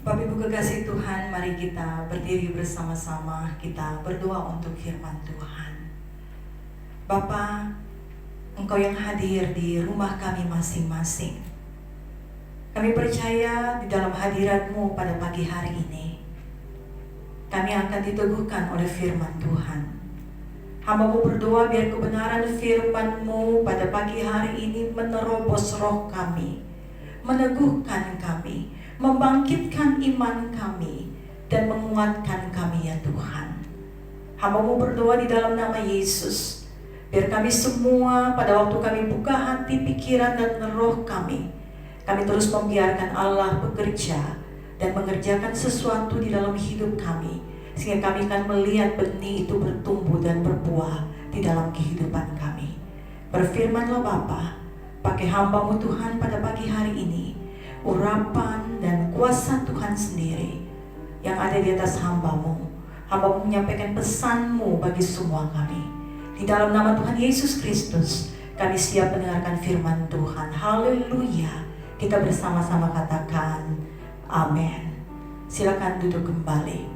Bapak Ibu kekasih Tuhan, mari kita berdiri bersama-sama, kita berdoa untuk firman Tuhan. Bapa, Engkau yang hadir di rumah kami masing-masing. Kami percaya di dalam hadirat-Mu pada pagi hari ini, kami akan diteguhkan oleh firman Tuhan. Hamba-Mu berdoa biar kebenaran firman-Mu pada pagi hari ini menerobos roh kami, meneguhkan kami, membangkitkan iman kami, dan menguatkan kami ya Tuhan. Hamba-Mu berdoa di dalam nama Yesus, biar kami semua pada waktu kami buka hati, pikiran, dan roh kami terus membiarkan Allah bekerja dan mengerjakan sesuatu di dalam hidup kami, sehingga kami akan melihat benih itu bertumbuh dan berbuah di dalam kehidupan kami. Berfirmanlah Bapa, pakai hamba-Mu Tuhan pada pagi hari ini, urapan dan kuasa Tuhan sendiri yang ada di atas hamba-Mu. Hamba-Mu menyampaikan pesan-Mu bagi semua kami. Di dalam nama Tuhan Yesus Kristus, kami siap mendengarkan firman Tuhan. Haleluya. Kita bersama-sama katakan amin. Silakan duduk kembali.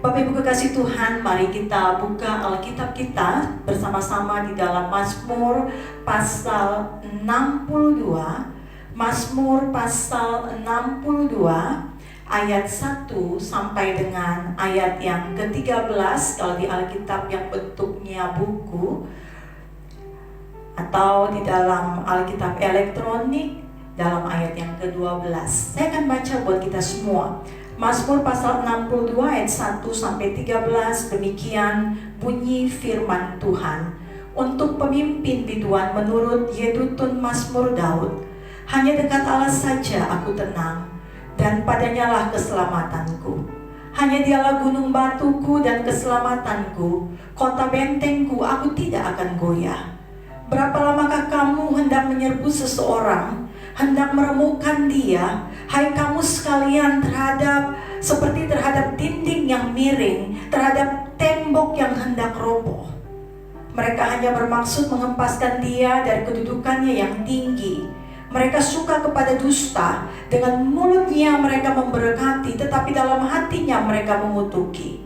Bapak Ibu kekasih Tuhan, mari kita buka Alkitab kita bersama-sama di dalam Mazmur pasal 62. Mazmur pasal 62 ayat 1 sampai dengan ayat yang ke-13 kalau di Alkitab yang bentuknya buku, atau di dalam Alkitab elektronik dalam ayat yang ke-12. Saya akan baca buat kita semua. Mazmur pasal 62 ayat 1 sampai 13, demikian bunyi firman Tuhan. Untuk pemimpin biduan menurut Yedutun Mazmur Daud, hanya dekat Allah saja aku tenang, dan padanyalah keselamatanku. Hanya dialah gunung batuku dan keselamatanku, kota bentengku, aku tidak akan goyah. Berapa lamakah kamu hendak menyerbu seseorang, hendak meremukkan dia, hai kamu sekalian, seperti terhadap dinding yang miring, terhadap tembok yang hendak roboh. Mereka hanya bermaksud menghempaskan dia dari kedudukannya yang tinggi. Mereka suka kepada dusta, dengan mulutnya mereka memberkati, tetapi dalam hatinya mereka mengutuki.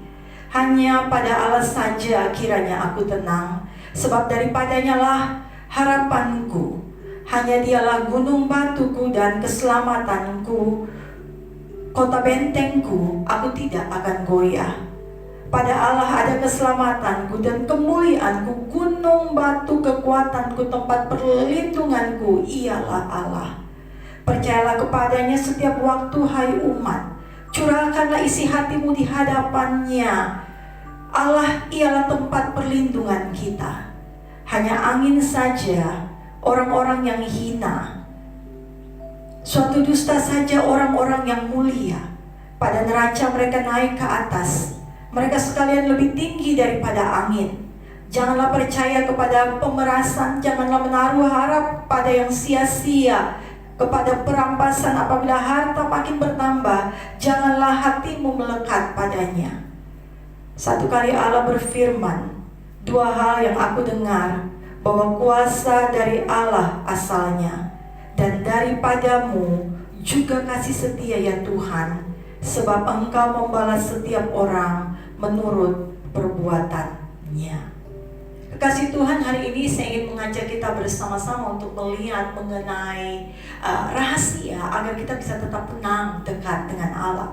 Hanya pada Allah saja kiranya aku tenang, sebab daripadanya lah harapanku. Hanya dialah gunung batuku dan keselamatanku, kota bentengku, aku tidak akan goyah. Pada Allah ada keselamatanku dan kemuliaanku, gunung batu kekuatanku, tempat perlindunganku, ialah Allah. Percayalah kepadanya setiap waktu, hai umat. Curahkanlah isi hatimu di hadapannya. Allah ialah tempat perlindungan kita. Hanya angin saja orang-orang yang hina, suatu dusta saja orang-orang yang mulia. Pada neraca mereka naik ke atas, mereka sekalian lebih tinggi daripada angin. Janganlah percaya kepada pemerasan, janganlah menaruh harap pada yang sia-sia, kepada perampasan apabila harta makin bertambah, janganlah hatimu melekat padanya. Satu kali Allah berfirman, dua hal yang aku dengar, bahwa kuasa dari Allah asalnya, dan daripadamu juga kasih setia ya Tuhan, sebab Engkau membalas setiap orang menurut perbuatannya. Kekasih Tuhan, hari ini saya ingin mengajak kita bersama-sama untuk melihat mengenai rahasia agar kita bisa tetap tenang dekat dengan Allah.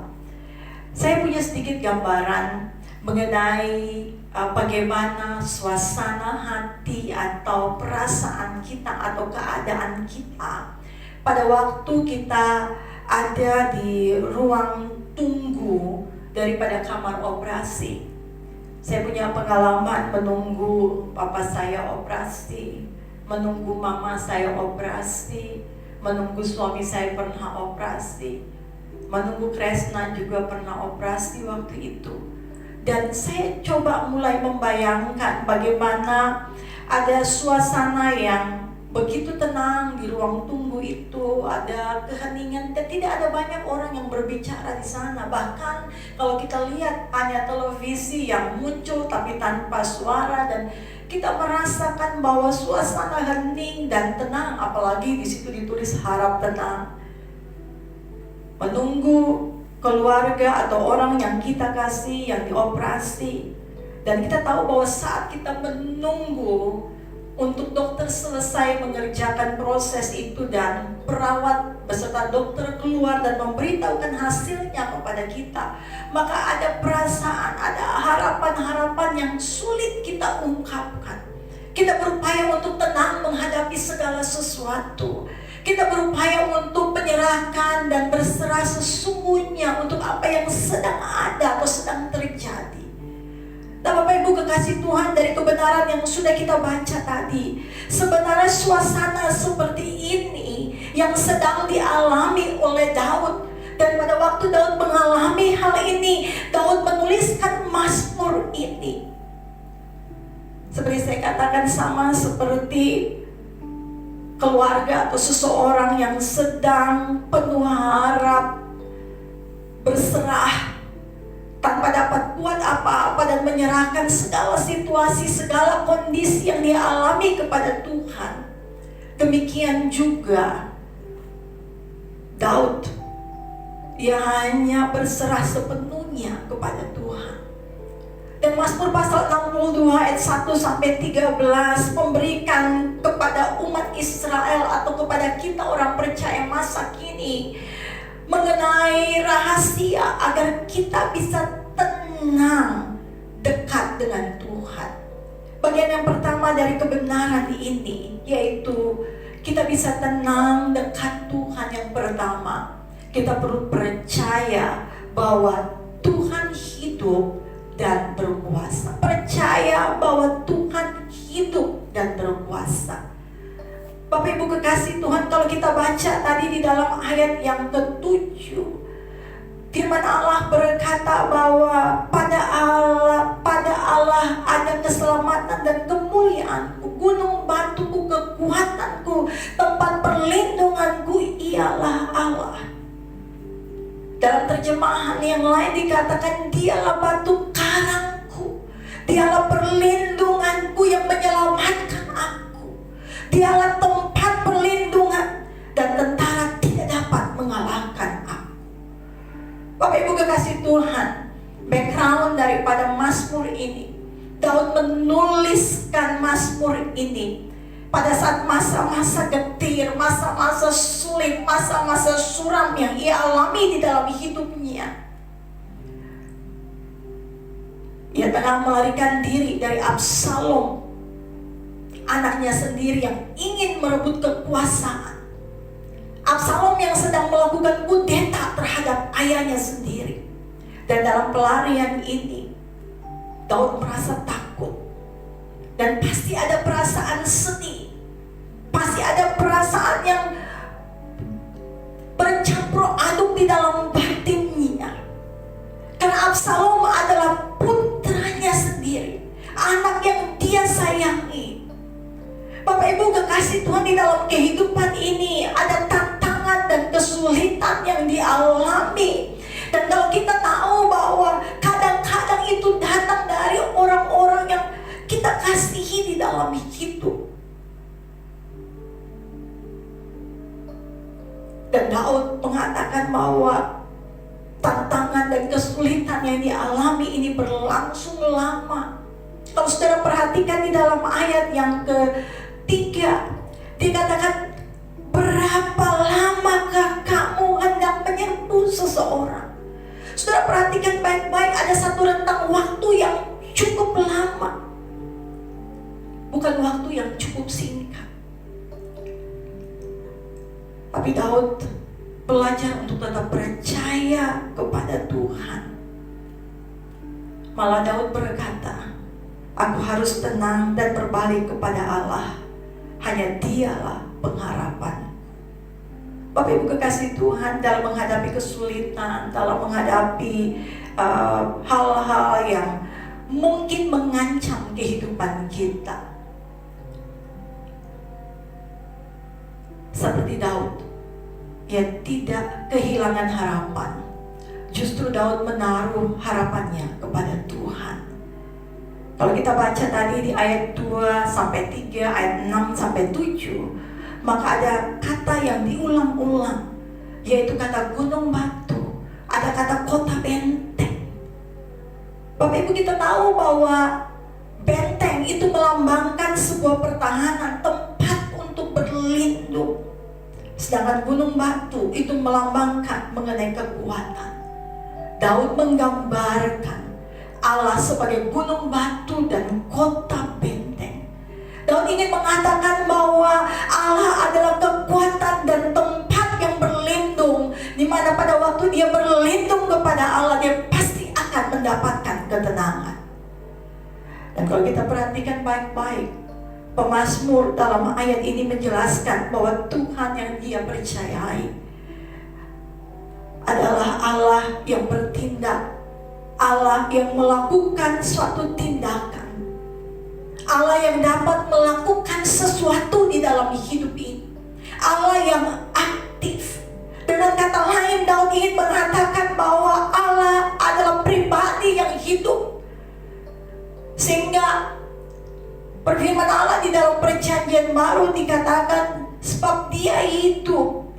Saya punya sedikit gambaran mengenai bagaimana suasana hati atau perasaan kita atau keadaan kita pada waktu kita ada di ruang tunggu daripada kamar operasi. Saya punya pengalaman menunggu papa saya operasi, menunggu mama saya operasi, menunggu suami saya pernah operasi, menunggu Kresna juga pernah operasi waktu itu. Dan saya coba mulai membayangkan bagaimana ada suasana yang begitu tenang di ruang tunggu itu, ada keheningan dan tidak ada banyak orang yang berbicara di sana. Bahkan kalau kita lihat hanya televisi yang muncul tapi tanpa suara, dan kita merasakan bahwa suasana hening dan tenang, apalagi di situ ditulis harap tenang. Menunggu keluarga atau orang yang kita kasih yang dioperasi. Dan kita tahu bahwa saat kita menunggu untuk dokter selesai mengerjakan proses itu dan perawat beserta dokter keluar dan memberitahukan hasilnya kepada kita, maka ada perasaan, ada harapan-harapan yang sulit kita ungkapkan. Kita berupaya untuk tenang menghadapi segala sesuatu. Kita berupaya untuk menyerahkan dan berserah sesungguhnya untuk apa yang sedang ada atau sedang terjadi. Nah, Bapak Ibu kekasih Tuhan, dari kebenaran yang sudah kita baca tadi, sebenarnya suasana seperti ini yang sedang dialami oleh Daud. Dan pada waktu Daud mengalami hal ini, Daud menuliskan Mazmur ini. Seperti saya katakan, sama seperti keluarga atau seseorang yang sedang penuh harap, berserah tanpa dapat buat apa-apa dan menyerahkan segala situasi, segala kondisi yang dia alami kepada Tuhan. Demikian juga Daud, dia hanya berserah sepenuhnya kepada Tuhan. Dan Mazmur pasal 62 ayat 1-13 memberikan kepada umat Israel atau kepada kita orang percaya masa kini mengenai rahasia agar kita bisa tenang dekat dengan Tuhan. Bagian yang pertama dari kebenaran ini yaitu kita bisa tenang dekat Tuhan. Yang pertama, kita perlu percaya bahwa Tuhan hidup dan berkuasa. Percaya bahwa Tuhan hidup dan berkuasa. Bapak Ibu kekasih Tuhan, kalau kita baca tadi di dalam ayat yang ke-7, firman Allah berkata bahwa pada Allah ada keselamatan dan kemuliaanku, gunung batuku, kekuatanku, tempat perlindunganku ialah Allah. Dalam terjemahan yang lain dikatakan, dialah batu karangku, dialah perlindunganku yang menyelamatkan aku, dialah tempat perlindungan dan tentara tidak dapat mengalahkan aku. Bapak Ibu kekasih Tuhan, background daripada Mazmur ini, Daud menuliskan Mazmur ini pada saat masa-masa getir, masa-masa sulit, masa-masa suram yang ia alami di dalam hidupnya. Ia tengah melarikan diri dari Absalom, anaknya sendiri yang ingin merebut kekuasaan. Absalom yang sedang melakukan kudeta terhadap ayahnya sendiri. Dan dalam pelarian ini, Daud merasa takut. Dan pasti ada perasaan sedih, pasti ada perasaan yang bercampur aduk di dalam batinnya. Karena Absalom adalah putranya sendiri, anak yang dia sayangi. Bapak Ibu kekasih Tuhan, di dalam kehidupan ini ada tantangan dan kesulitan yang dialami. Dan kalau kita tahu bahwa kadang-kadang itu datang dari orang-orang yang kita kasihi di dalam hidup. Dan Daud mengatakan bahwa tantangan dan kesulitan yang dialami ini berlangsung lama. Kalau saudara perhatikan di dalam ayat yang ketiga, dikatakan, berapa lamakah kamu hendak menyerbu seseorang? Saudara perhatikan baik-baik, ada satu rentang waktu yang cukup lama, bukan waktu yang cukup singkat. Tapi Daud belajar untuk tetap percaya kepada Tuhan. Malah Daud berkata, aku harus tenang dan berbalik kepada Allah. Hanya Dialah pengharapan. Bapak Ibu kekasih Tuhan, dalam menghadapi kesulitan, dalam menghadapi hal-hal yang mungkin mengancam kehidupan kita, seperti Daud, ia tidak kehilangan harapan. Justru Daud menaruh harapannya kepada Tuhan. Kalau kita baca tadi di ayat 2-3, ayat 6-7, maka ada kata yang diulang-ulang, yaitu kata gunung batu, ada kata kota benteng. Bapak Ibu, kita tahu bahwa benteng itu melambangkan sebuah pertahanan, tempat untuk berlindung. Sedangkan gunung batu itu melambangkan mengenai kekuatan. Daud menggambarkan Allah sebagai gunung batu dan kota benteng. Daud ingin mengatakan bahwa Allah adalah kekuatan dan tempat yang berlindung, di mana pada waktu dia berlindung kepada Allah, dia pasti akan mendapatkan ketenangan. Dan kalau kita perhatikan baik-baik, pemazmur dalam ayat ini menjelaskan bahwa Tuhan yang dia percayai adalah Allah yang bertindak, Allah yang melakukan suatu tindakan, Allah yang dapat melakukan sesuatu di dalam hidup ini, Allah yang aktif. Dengan kata lain, Daud ingin mengatakan bahwa Allah adalah pribadi yang hidup. Sehingga firman Allah di dalam perjanjian baru dikatakan, sebab dia hidup.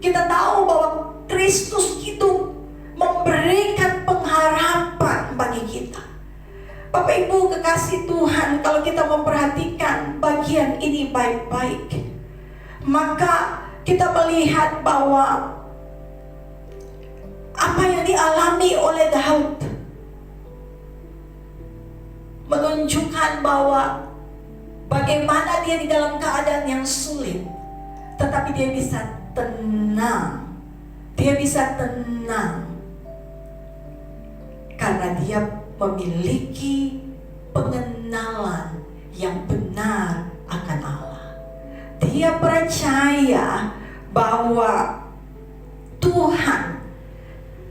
Kita tahu bahwa Kristus hidup, memberikan pengharapan bagi kita. Bapak Ibu kekasih Tuhan, kalau kita memperhatikan bagian ini baik-baik, maka kita melihat bahwa apa yang dialami oleh Daud menunjukkan bahwa bagaimana dia di dalam keadaan yang sulit, tetapi dia bisa tenang. Dia bisa tenang karena dia memiliki pengenalan yang benar akan Allah. Dia percaya bahwa Tuhan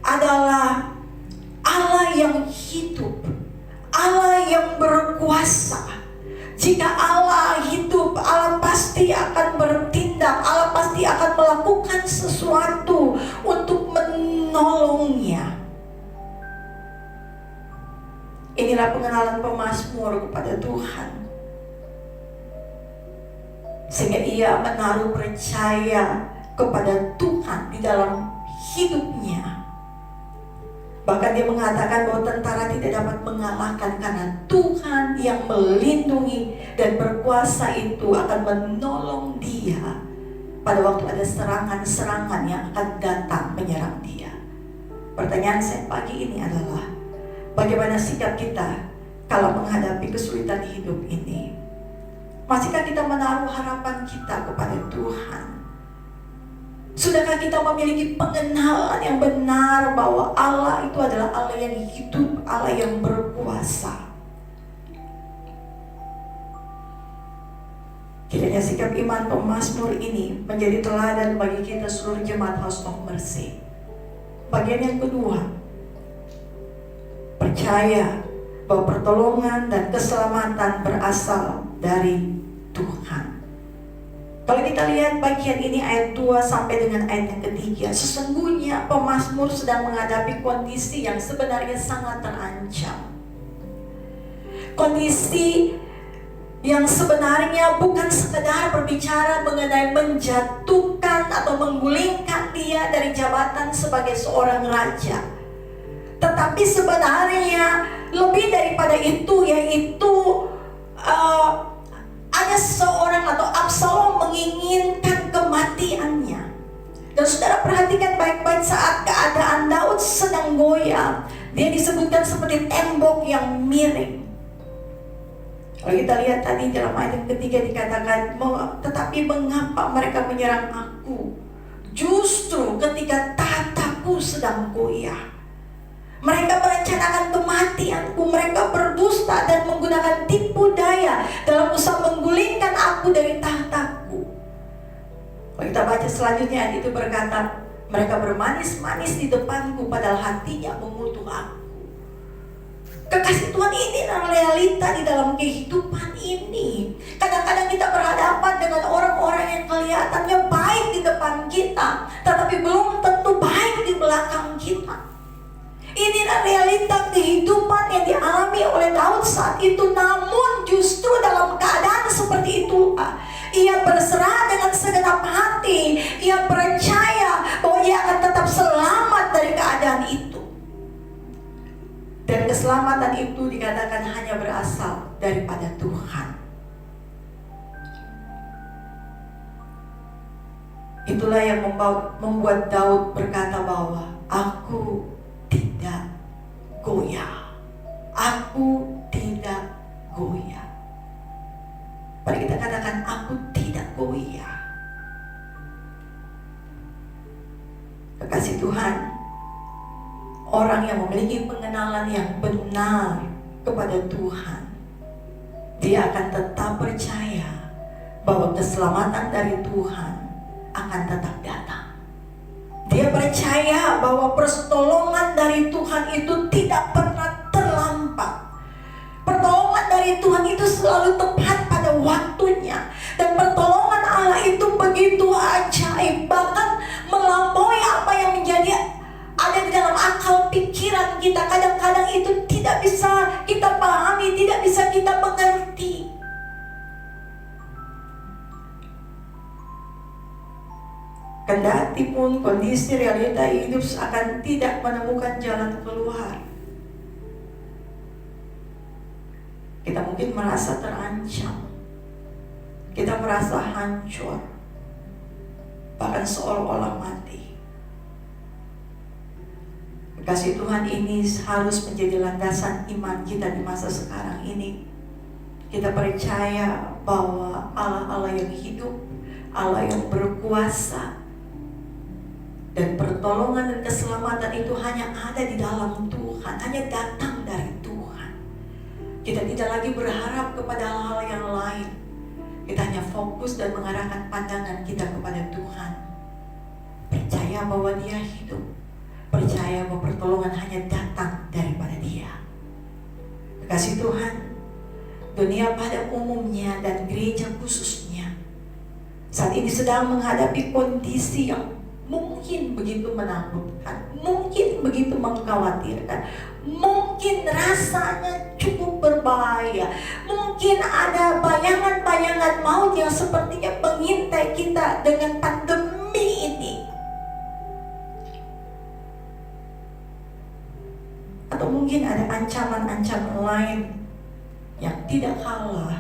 adalah Allah yang hidup, Allah yang berkuasa. Jika Allah hidup, Allah pasti akan bertindak, Allah pasti akan melakukan sesuatu untuk menolongnya. Inilah pengenalan pemazmur kepada Tuhan, sehingga ia menaruh percaya kepada Tuhan di dalam hidupnya. Bahkan dia mengatakan bahwa tentara tidak dapat mengalahkan, karena Tuhan yang melindungi dan berkuasa itu akan menolong dia pada waktu ada serangan-serangan yang akan datang menyerang dia. Pertanyaan saya pagi ini adalah, bagaimana sikap kita kalau menghadapi kesulitan hidup ini? Masihkah kita menaruh harapan kita kepada Tuhan? Sudahkah kita memiliki pengenalan yang benar bahwa Allah itu adalah Allah yang hidup, Allah yang berkuasa? Kiranya sikap iman pemazmur ini menjadi teladan bagi kita seluruh jemaat House of Mercy. Bagian yang kedua, percaya bahwa pertolongan dan keselamatan berasal dari Tuhan. Kalau kita lihat bagian ini ayat 2 sampai dengan ayat yang ketiga, sesungguhnya pemazmur sedang menghadapi kondisi yang sebenarnya sangat terancam. Kondisi yang sebenarnya bukan sekedar berbicara mengenai menjatuhkan atau menggulingkan dia dari jabatan sebagai seorang raja, tetapi sebenarnya lebih daripada itu, yaitu ada seorang atau Absalom menginginkan kematiannya. Dan saudara perhatikan baik-baik, saat keadaan Daud sedang goyah, dia disebutkan seperti tembok yang miring. Kalau kita lihat tadi dalam ayat yang ketiga dikatakan, tetapi mengapa mereka menyerang aku justru ketika tahtaku sedang goyah? Mereka merencanakan kematianku, mereka berdusta dan menggunakan tipu daya dalam usaha menggulingkan aku dari tahtaku. Kalau kita baca selanjutnya, ayat itu berkata, mereka bermanis-manis di depanku padahal hatinya mengutuk aku. Kekasih Tuhan, ini adalah realita di dalam kehidupan ini. Kadang-kadang kita berhadapan dengan orang-orang yang kelihatannya baik di depan kita, tetapi belum tentu baik di belakang kita. Inilah realita kehidupan yang dialami oleh Daud saat itu. Namun justru dalam keadaan seperti itu, ia berserah dengan segenap hati. Ia percaya bahwa ia akan tetap selamat dari keadaan itu. keselamatan itu dikatakan hanya berasal daripada Tuhan. Itulah yang membuat Daud berkata bahwa aku tidak goyah. Aku tidak goyah. Mari kita katakan, aku tidak goyah. Kekasih Tuhan, orang yang memiliki pengenalan yang benar kepada Tuhan, dia akan tetap percaya bahwa keselamatan dari Tuhan akan tetap datang. Dia percaya bahwa pertolongan dari Tuhan itu tidak pernah terlambat. Pertolongan dari Tuhan itu selalu tepat pada waktunya. Dan pertolongan Allah itu begitu ajaib, bahkan melampaui apa yang menjadi ada di dalam akal pikiran kita. Kadang-kadang itu tidak bisa kita pahami, tidak bisa kita mengerti. Kendati pun kondisi realita hidup akan tidak menemukan jalan keluar, kita mungkin merasa terancam, kita merasa hancur, bahkan seolah-olah mati. Kasih Tuhan ini harus menjadi landasan iman kita di masa sekarang ini. Kita percaya bahwa Allah yang hidup, Allah yang berkuasa, dan pertolongan dan keselamatan itu hanya ada di dalam Tuhan, hanya datang dari Tuhan. Kita tidak lagi berharap kepada hal-hal yang lain. Kita hanya fokus dan mengarahkan pandangan kita kepada Tuhan. Percaya bahwa Dia hidup, percaya bahwa pertolongan hanya datang daripada Dia. Kekasih Tuhan, dunia pada umumnya dan gereja khususnya saat ini sedang menghadapi kondisi yang mungkin begitu menakutkan, mungkin begitu mengkhawatirkan, mungkin rasanya cukup berbahaya, mungkin ada bayangan-bayangan maut yang sepertinya mengintai kita dengan pandemi ini. Atau mungkin ada ancaman-ancaman lain yang tidak kalah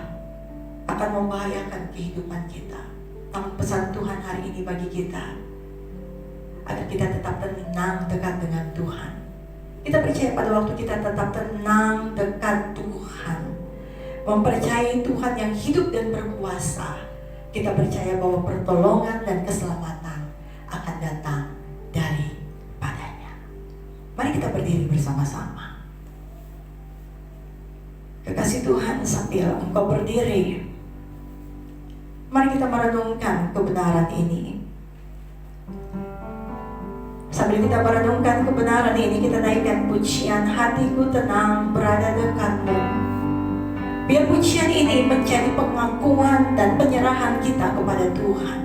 akan membahayakan kehidupan kita. Namun pesan Tuhan hari ini bagi kita, agar kita tetap tenang dekat dengan Tuhan. Kita percaya pada waktu kita tetap tenang dekat Tuhan, mempercayai Tuhan yang hidup dan berkuasa, kita percaya bahwa pertolongan dan keselamatan akan datang daripadanya. Mari kita berdiri bersama-sama. Kekasih Tuhan, sambil engkau berdiri, mari kita merenungkan kebenaran ini. Sambil kita merenungkan kebenaran ini, kita naikkan pujian Hatiku Tenang Berada Dekatmu. Biar pujian ini menjadi pengakuan dan penyerahan kita kepada Tuhan.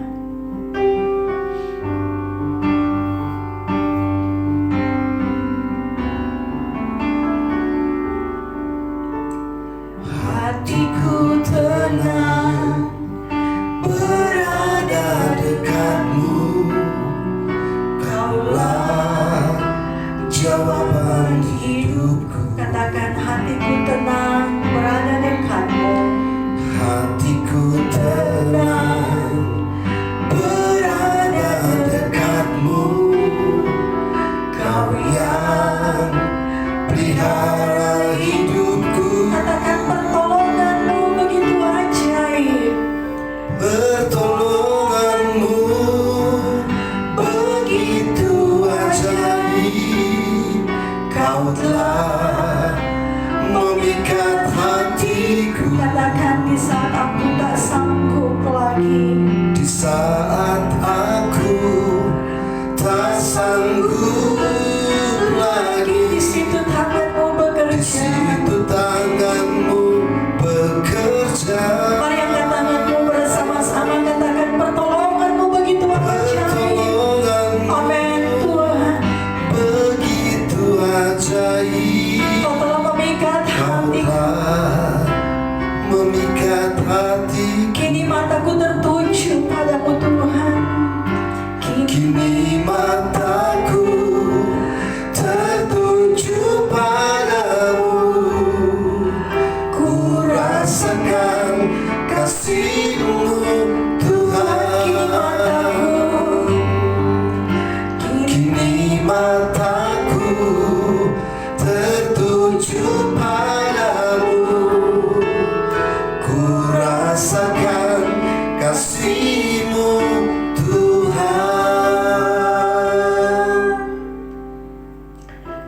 Hatiku tenang berada dekatmu. Jawaban hidupku. Katakan, hatiku tenang berada dekatmu. Hatiku tenang berada dekatmu. Kau yang pelihara hidupku. Katakan, pertolonganmu begitu ajaib. Pertolonganmu begitu ajaib. Kau telah memikat hatiku. Katakan, di saat aku tak sanggup lagi. Di saat aku tak sanggup lagi. Di situ tanganmu bekerja. Di situ tanganmu bekerja. Mari angkat tanganmu bersama-sama, katakan, pertolonganmu begitu ajaib. Amin Tuhan. Begitu ajaib. Kau telah memikat hatiku. Memikat hati. Kini mataku tertuju padamu Tuhan. Kini mataku tertuju padamu.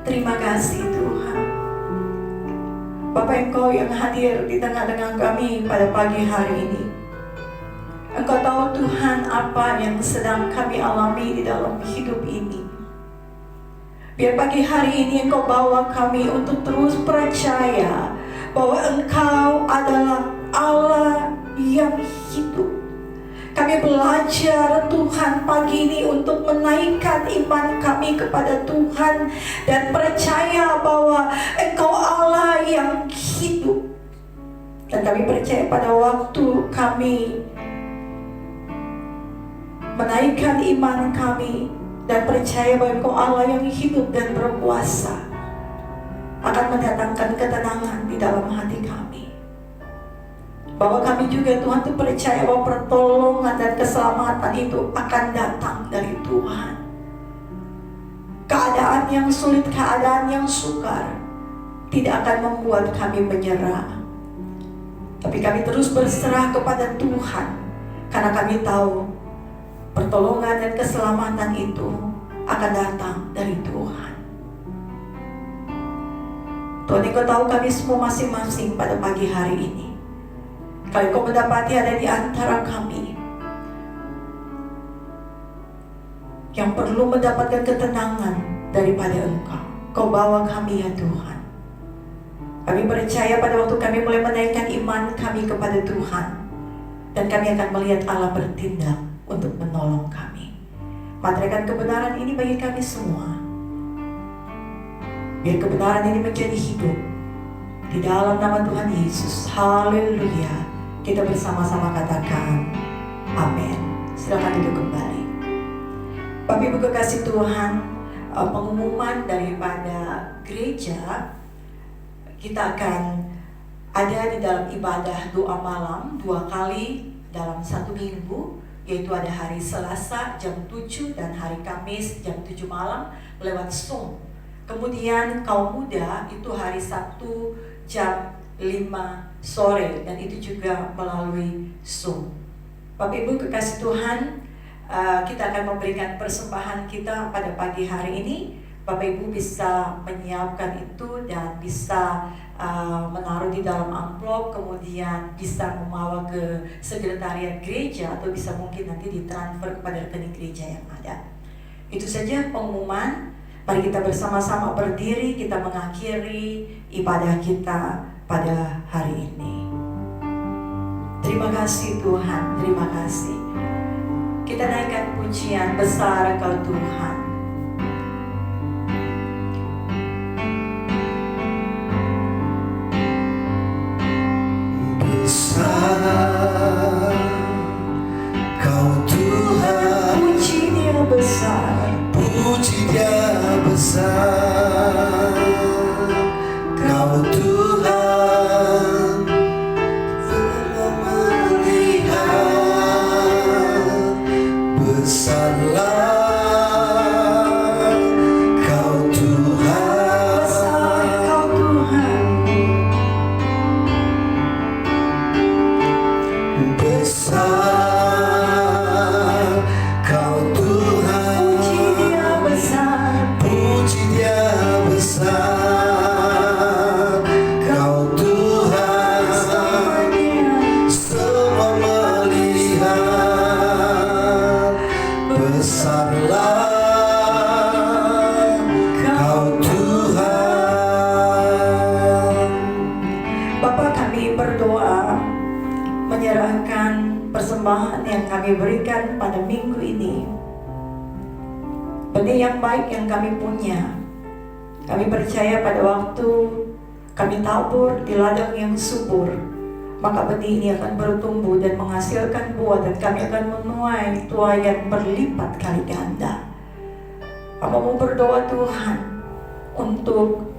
Terima kasih Tuhan. Bapa, Engkau yang hadir di tengah-tengah kami pada pagi hari ini. Engkau tahu Tuhan apa yang sedang kami alami di dalam hidup ini. Biar pagi hari ini Engkau bawa kami untuk terus percaya bahwa Engkau adalah Allah yang hidup. Kami belajar Tuhan pagi ini untuk menaikkan iman kami kepada Tuhan dan percaya bahwa Engkau Allah yang hidup. Dan kami percaya pada waktu kami menaikkan iman kami dan percaya bahwa Engkau Allah yang hidup dan berkuasa, akan mendatangkan ketenangan di dalam hati kami. Bahwa kami juga Tuhan itu percaya bahwa pertolongan dan keselamatan itu akan datang dari Tuhan. Keadaan yang sulit, keadaan yang sukar tidak akan membuat kami menyerah. Tapi kami terus berserah kepada Tuhan, karena kami tahu pertolongan dan keselamatan itu akan datang dari Tuhan. Tuhan, Engkau tahu kami semua masing-masing pada pagi hari ini. Kalau Engkau mendapati ada di antara kami yang perlu mendapatkan ketenangan daripada Engkau, Kau bawa kami ya Tuhan. Kami percaya pada waktu kami mulai menaikkan iman kami kepada Tuhan, dan kami akan melihat Allah bertindak untuk menolong kami. Materaikan kebenaran ini bagi kami semua. Biar kebenaran ini menjadi hidup di dalam nama Tuhan Yesus. Haleluya. Kita bersama-sama katakan amin. Silakan duduk kembali. Bapak Ibu kekasih Tuhan, pengumuman daripada gereja, kita akan ada di dalam ibadah doa malam 2 kali dalam 1 minggu, yaitu ada hari Selasa jam 7 dan hari Kamis jam 7 malam lewat Zoom. Kemudian kaum muda itu hari Sabtu jam 5 sore, dan itu juga melalui Zoom. Bapak Ibu kekasih Tuhan, kita akan memberikan persembahan kita pada pagi hari ini. Bapak Ibu bisa menyiapkan itu dan bisa menaruh di dalam amplop, kemudian bisa membawa ke sekretariat gereja, atau bisa mungkin nanti ditransfer kepada rekening gereja yang ada. Itu saja pengumuman. Mari kita bersama-sama berdiri, kita mengakhiri ibadah kita pada hari ini. Terima kasih Tuhan, terima kasih. Kita naikkan pujian, besar Engkau Tuhan. Besar Kau Tuhan, Puji Dia besar, puji Dia besar. Kau Tuhan, Engkau melihat besarlah Kau Tuhan. besar Engkau Tuhan. Besar Kau Tuhan, Puji Dia besar, puji Dia besar. Kau Tuhan, semua melihat besarlah Kau Tuhan. Bapak, kami berdoa menyerahkan persembahan yang kami berikan pada minggu ini. Benih yang baik yang kami punya, kami percaya pada waktu kami tabur di ladang yang subur, maka benih ini akan bertumbuh dan menghasilkan buah, dan kami akan menuai tuaian berlipat kali ganda. Apa mau berdoa Tuhan untuk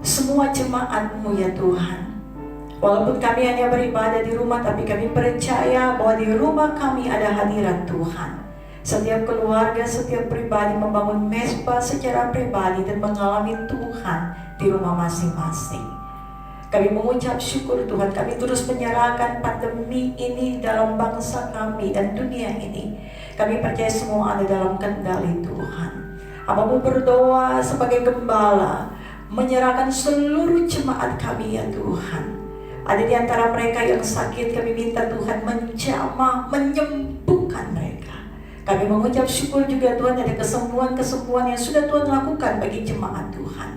semua jemaat-Mu ya Tuhan. Walaupun kami hanya beribadah di rumah, tapi kami percaya bahwa di rumah kami ada hadirat Tuhan. Setiap keluarga, setiap pribadi membangun mesbah secara pribadi dan mengalami Tuhan di rumah masing-masing. Kami mengucap syukur Tuhan, kami terus menyerahkan pandemi ini dalam bangsa kami dan dunia ini. Kami percaya semua ada dalam kendali Tuhan. Hamba-Mu berdoa sebagai gembala, menyerahkan seluruh jemaat kami ya Tuhan. Ada di antara mereka yang sakit, kami minta Tuhan menjamah, menyembuhkan mereka. Kami mengucap syukur juga Tuhan ada kesembuhan-kesembuhan yang sudah Tuhan lakukan bagi jemaat Tuhan.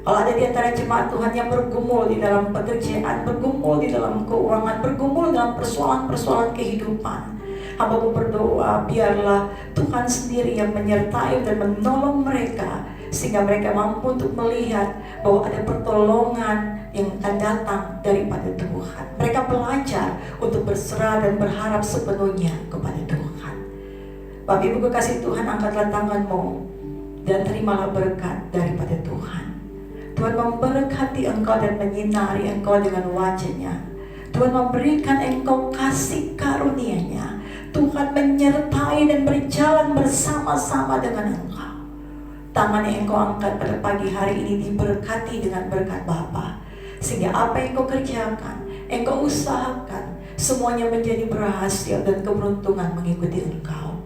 Kalau ada di antara jemaat Tuhan yang bergumul di dalam pekerjaan, bergumul di dalam keuangan, bergumul dalam persoalan-persoalan kehidupan, hamba-Mu berdoa biarlah Tuhan sendiri yang menyertai dan menolong mereka, sehingga mereka mampu untuk melihat bahwa ada pertolongan yang akan datang daripada Tuhan. Mereka belajar untuk berserah dan berharap sepenuhnya kepada Tuhan. Bapak Ibu kekasih Tuhan, angkatlah tangan-Mu dan terimalah berkat daripada Tuhan. Tuhan memberkati engkau dan menyinari engkau dengan wajah-Nya. Tuhan memberikan engkau kasih karunia-Nya. Tuhan menyertai dan berjalan bersama-sama dengan engkau. Tangan yang engkau angkat pada pagi hari ini diberkati dengan berkat Bapa, sehingga apa yang engkau kerjakan, engkau usahakan, semuanya menjadi berhasil dan keberuntungan mengikuti engkau.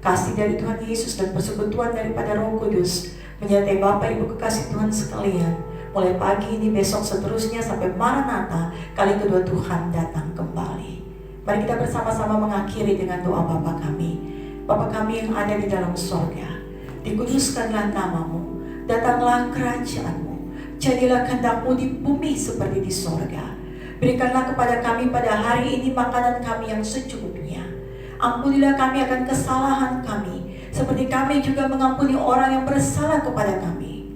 Kasih dari Tuhan Yesus dan persekutuan daripada Roh Kudus menyertai Bapak Ibu kekasih Tuhan sekalian, mulai pagi ini, besok, seterusnya sampai Maranatha, kali kedua Tuhan datang kembali. Mari kita bersama-sama mengakhiri dengan doa Bapa kami. Bapa kami yang ada di dalam sorga, dikuduskanlah nama-Mu, datanglah kerajaan-Mu, jadilah kehendak-Mu di bumi seperti di sorga. Berikanlah kepada kami pada hari ini makanan kami yang secukupnya. Ampunilah kami akan kesalahan kami, seperti kami juga mengampuni orang yang bersalah kepada kami.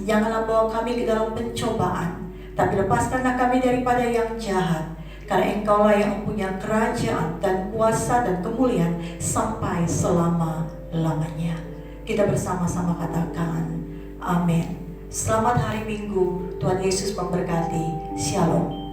Janganlah bawa kami ke dalam pencobaan, tapi lepaskanlah kami daripada yang jahat. Karena Engkaulah yang mempunyai kerajaan dan kuasa dan kemuliaan sampai selama-lamanya. Kita bersama-sama katakan amin. Selamat hari Minggu, Tuhan Yesus memberkati. Shalom.